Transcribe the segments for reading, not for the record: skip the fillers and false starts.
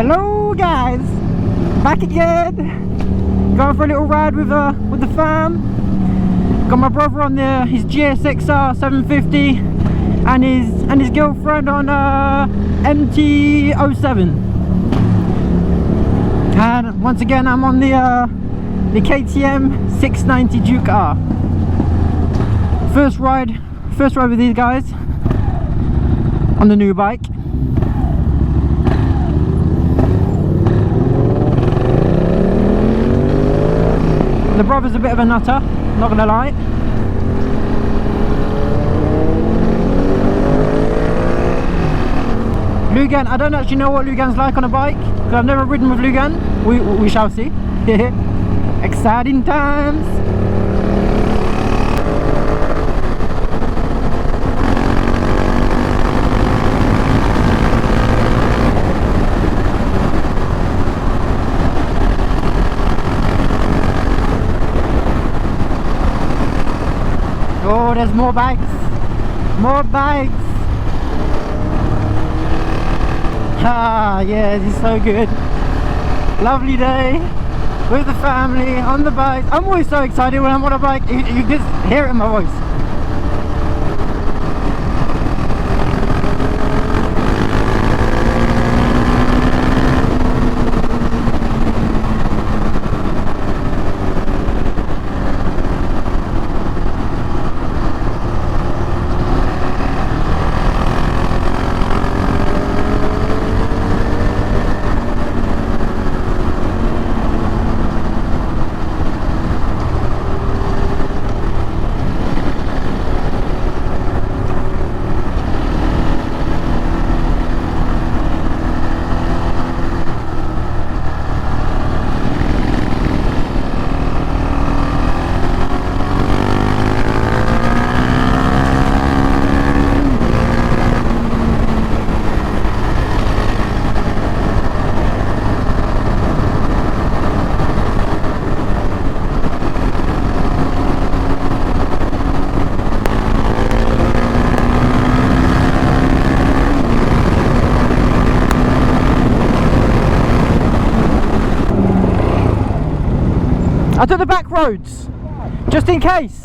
Hello guys, back again. Going for a little ride with the fam. Got my brother on his Gsxr 750 and his girlfriend on MT-07. And once again I'm on the KTM 690 Duke R. First ride with these guys on the new bike. The brother's a bit of a nutter, not gonna lie. Lughane, I don't actually know what Lughane's like on a bike, because I've never ridden with Lughane. We shall see. Exciting times! Oh, there's more bikes! More bikes! Ah, yeah, this is so good. Lovely day with the family on the bike. I'm always so excited when I'm on a bike. You just hear it in my voice. I took the back roads, just in case.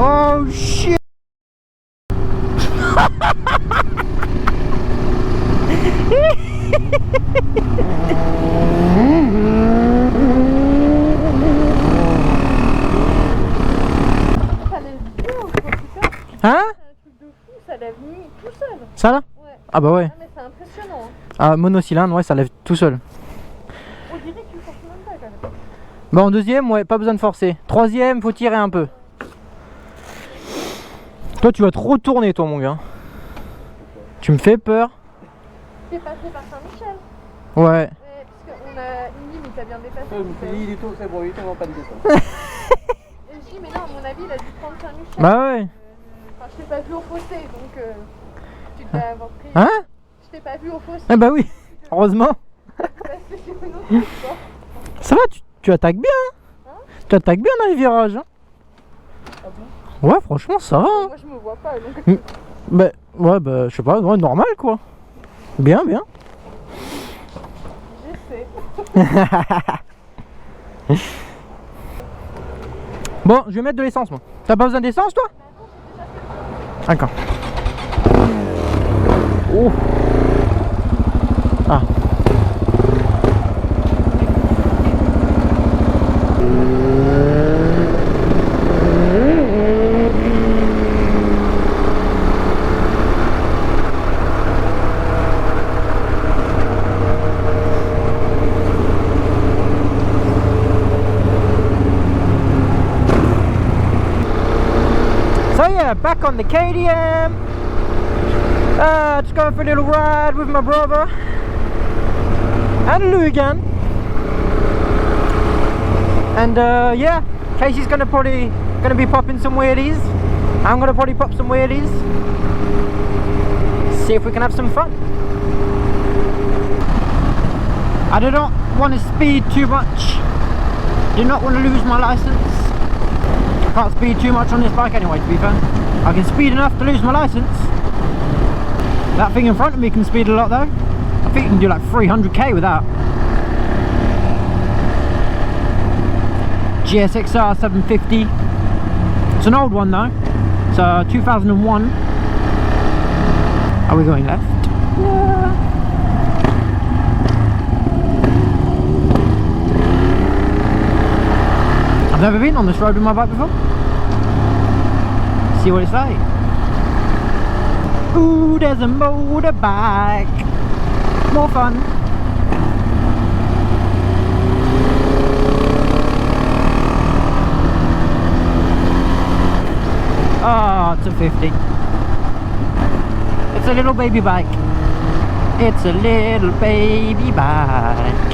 Oh shit! Hein? Ça lève tout seul. Ça là? Ouais. Ah bah ouais. Ah, mais c'est impressionnant. Ah, monocylindre, ouais, ça lève tout seul. On dirait que tu forces même pas quand même. Bah en deuxième, ouais, pas besoin de forcer. Troisième, faut tirer un peu. Toi, tu vas trop tourner, toi, mon gars. Tu me fais peur. T'es passé par Saint-Michel. Ouais. Parce qu'on a une ligne, il t'a bien dépassé. Il est tout, c'est bon, il était en panne de ça. Et je dis, mais non, à mon avis, il a dû prendre Saint-Michel. Bah ouais. Enfin, je t'ai pas vu au fossé, donc tu devais avoir pris. Hein? Je je t'ai pas vu au fossé. Ah bah oui, heureusement. Parce que c'est une autre histoire. Ça va, tu attaques bien. Hein? Tu attaques bien dans les virages. Hein. Ah bon? Ouais, franchement, ça va. Hein. Moi je me vois pas donc. Bah, ouais, bah, je sais pas, ouais, normal quoi. Bien, bien. J'essaie. Bon, je vais mettre de l'essence moi. T'as pas besoin d'essence toi? D'accord. Oh. Ah. So yeah, back on the KTM. Just going for a little ride with my brother and Lughane. And yeah, Casey's gonna be popping some wheelies. I'm gonna probably pop some wheelies. See if we can have some fun. I do not want to speed too much. Do not want to lose my license. I can't speed too much on this bike anyway, to be fair. I can speed enough to lose my license. That thing in front of me can speed a lot though. I think you can do like 300k with that. Gsxr 750. It's an old one though. It's 2001. Are we going left? Yeah. I've never been on this road with my bike before. See what it's like. Ooh, there's a motorbike. More fun. Oh, it's a 50. It's a little baby bike. It's a little baby bike.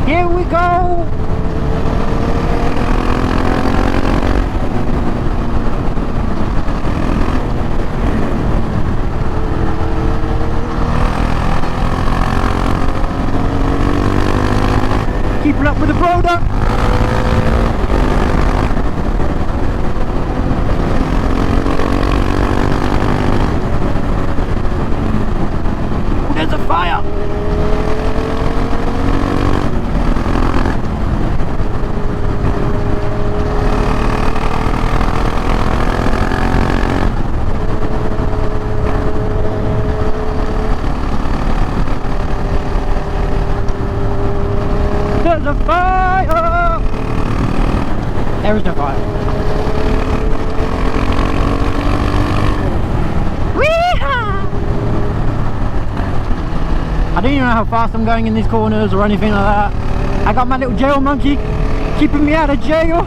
Here we go! Keeping up with the product! Oh, there's a fire! There's a fire! There is no fire. Wee-haw! I don't even know how fast I'm going in these corners or anything like that. I got my little jail monkey keeping me out of jail.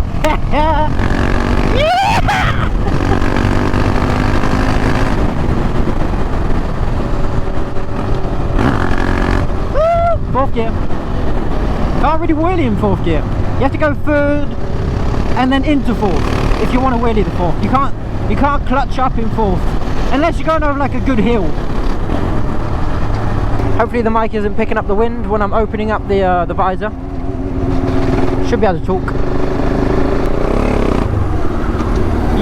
Woo! Fourth gear. Can't really wheelie in fourth gear. You have to go third and then into fourth if you want to wheelie the fourth. You can't clutch up in fourth unless you're going over like a good hill. Hopefully the mic isn't picking up the wind when I'm opening up the visor. Should be able to talk.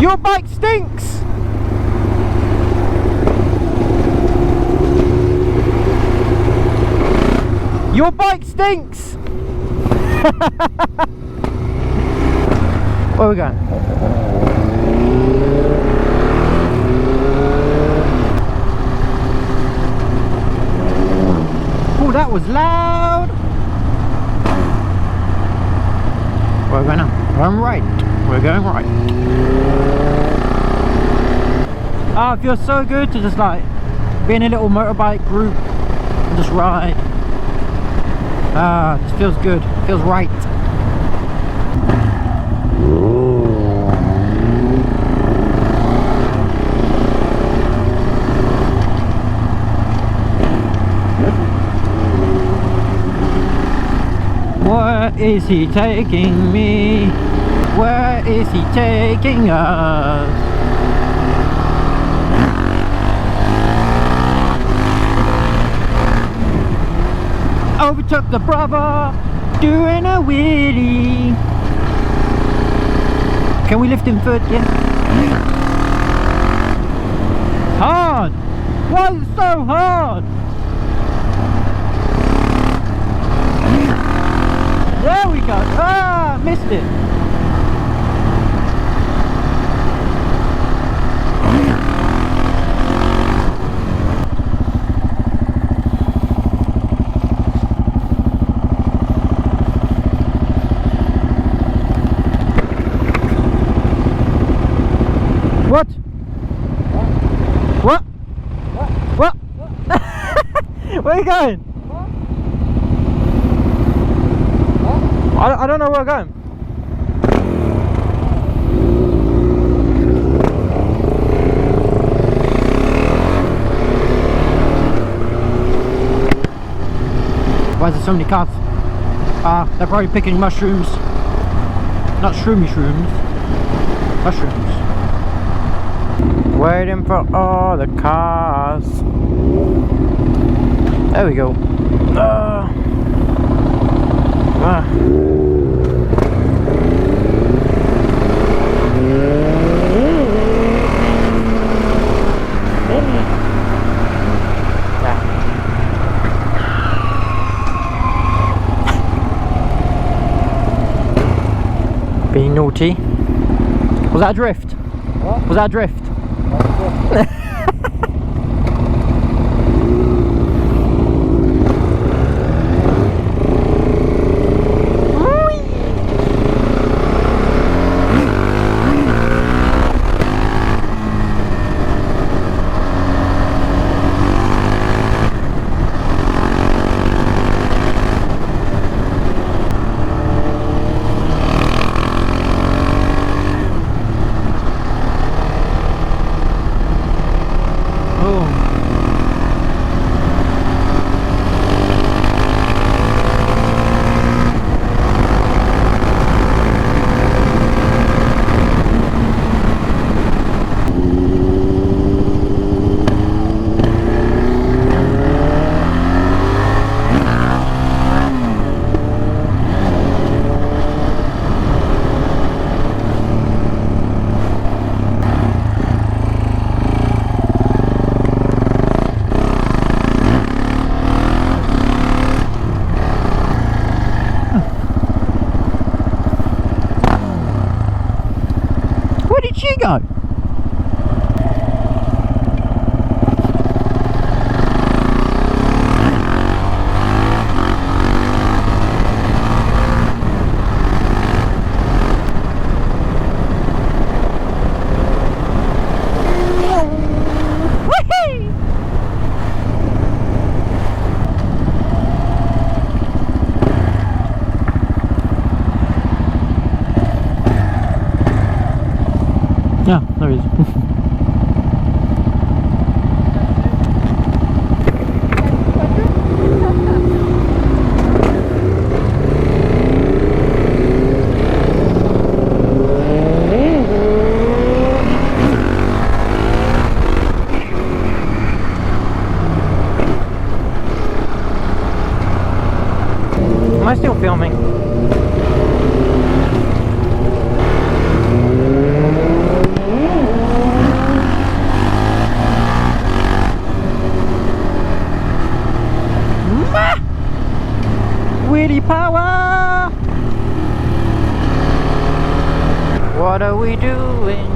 Your bike stinks! Your bike stinks! Where are we going? Oh, that was loud! Where are we going now? We're going right. We're going right. Oh, it feels so good to just like be in a little motorbike group and just ride. Ah, it just feels good. Feels right. is he taking me? Where is he taking us? Overtook the brother, doing a wheelie. Can we lift him foot? Yeah. Hard. Why is it so hard? There we go. Ah, missed it. What? What? What? Where are you going? I don't know where I'm going. Why is there so many cars? They're probably picking mushrooms. Not shroomy shrooms. Mushrooms. Waiting for all the cars. There we go. Being naughty. Was that a drift? What? Was that a drift? Where did she go? Yeah, there he is. Am I still filming? Wheelie power! What are we doing?